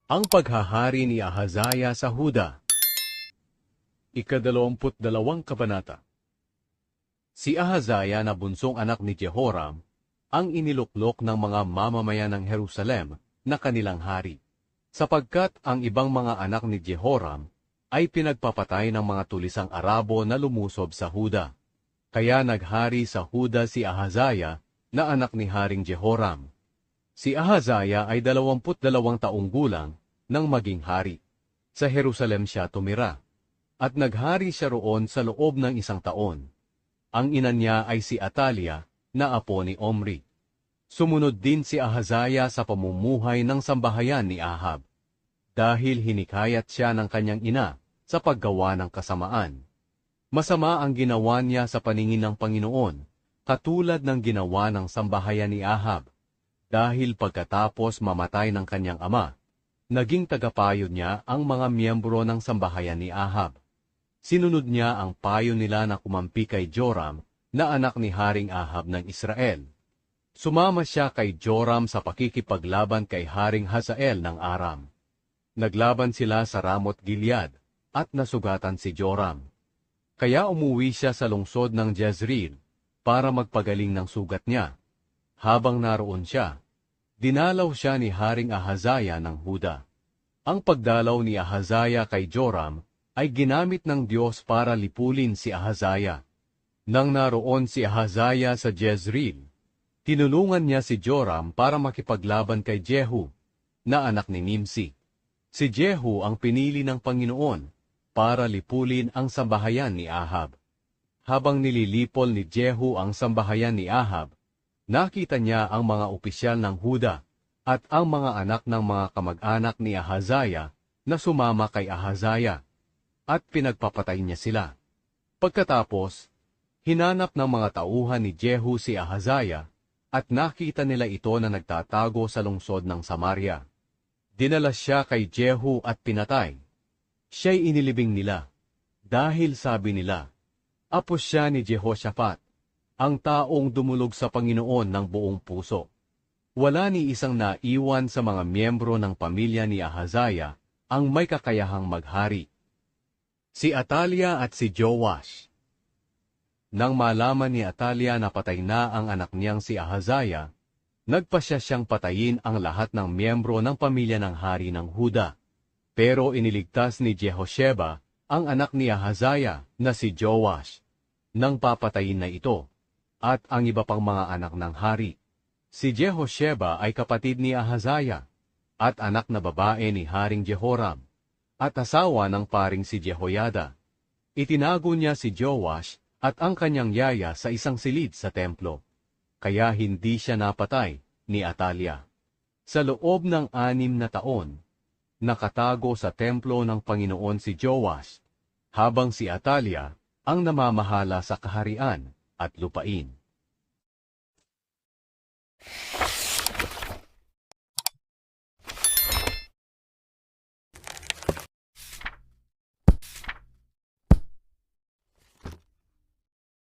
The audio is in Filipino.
Ang paghahari ni Ahazaya sa Huda. Ika-22 kabanata. Si Ahazaya na bunsong anak ni Jehoram, ang iniluklok ng mga mamamayan ng Jerusalem na kanilang hari, sapagkat ang ibang mga anak ni Jehoram ay pinagpapatay ng mga tulisang Arabo na lumusob sa Huda. Kaya naghari sa Huda si Ahazaya na anak ni Haring Jehoram. Si Ahazaya ay 22 taong gulang nang maging hari. Sa Jerusalem siya tumira, at naghari siya roon sa loob ng 1 taon. Ang ina niya ay si Atalia, na apo ni Omri. Sumunod din si Ahazaya sa pamumuhay ng sambahayan ni Ahab, dahil hinikayat siya ng kanyang ina sa paggawa ng kasamaan. Masama ang ginawa niya sa paningin ng Panginoon, katulad ng ginawa ng sambahayan ni Ahab, dahil pagkatapos mamatay ng kanyang ama, naging tagapayo niya ang mga miyembro ng sambahayan ni Ahab. Sinunod niya ang payo nila na kumampi kay Joram, na anak ni Haring Ahab ng Israel. Sumama siya kay Joram sa pakikipaglaban kay Haring Hazael ng Aram. Naglaban sila sa Ramot Gilead, at nasugatan si Joram. Kaya umuwi siya sa lungsod ng Jezreel, para magpagaling ng sugat niya. Habang naroon siya, dinalaw siya ni Haring Ahazaya ng Huda. Ang pagdalaw ni Ahazaya kay Joram ay ginamit ng Diyos para lipulin si Ahazaya. Nang naroon si Ahazaya sa Jezreel, tinulungan niya si Joram para makipaglaban kay Jehu, na anak ni Nimsi. Si Jehu ang pinili ng Panginoon para lipulin ang sambahayan ni Ahab. Habang nililipol ni Jehu ang sambahayan ni Ahab, nakita niya ang mga opisyal ng Huda at ang mga anak ng mga kamag-anak ni Ahazaya na sumama kay Ahazaya, at pinagpapatay niya sila. Pagkatapos, hinanap ng mga tauhan ni Jehu si Ahazaya, at nakita nila ito na nagtatago sa lungsod ng Samaria. Dinala siya kay Jehu at pinatay. Siya'y inilibing nila, dahil sabi nila, apos siya ni Jehoshaphat, ang taong dumulog sa Panginoon ng buong puso. Wala ni isang naiwan sa mga miyembro ng pamilya ni Ahazaya ang may kakayahang maghari. Si Atalia at si Joash. Nang malaman ni Atalia na patay na ang anak niyang si Ahazaya, nagpasya siyang patayin ang lahat ng miyembro ng pamilya ng hari ng Huda. Pero iniligtas ni Jehosheba ang anak ni Ahazaya na si Joash, nang papatayin na ito, at ang iba pang mga anak ng hari. Si Jehosheba ay kapatid ni Ahazaya, at anak na babae ni Haring Jehoram, at asawa ng paring si Jehoyada. Itinago niya si Joash at ang kanyang yaya sa isang silid sa templo, kaya hindi siya napatay ni Atalia. Sa loob ng 6 na taon, nakatago sa templo ng Panginoon si Joash, habang si Atalia ang namamahala sa kaharian at lupain.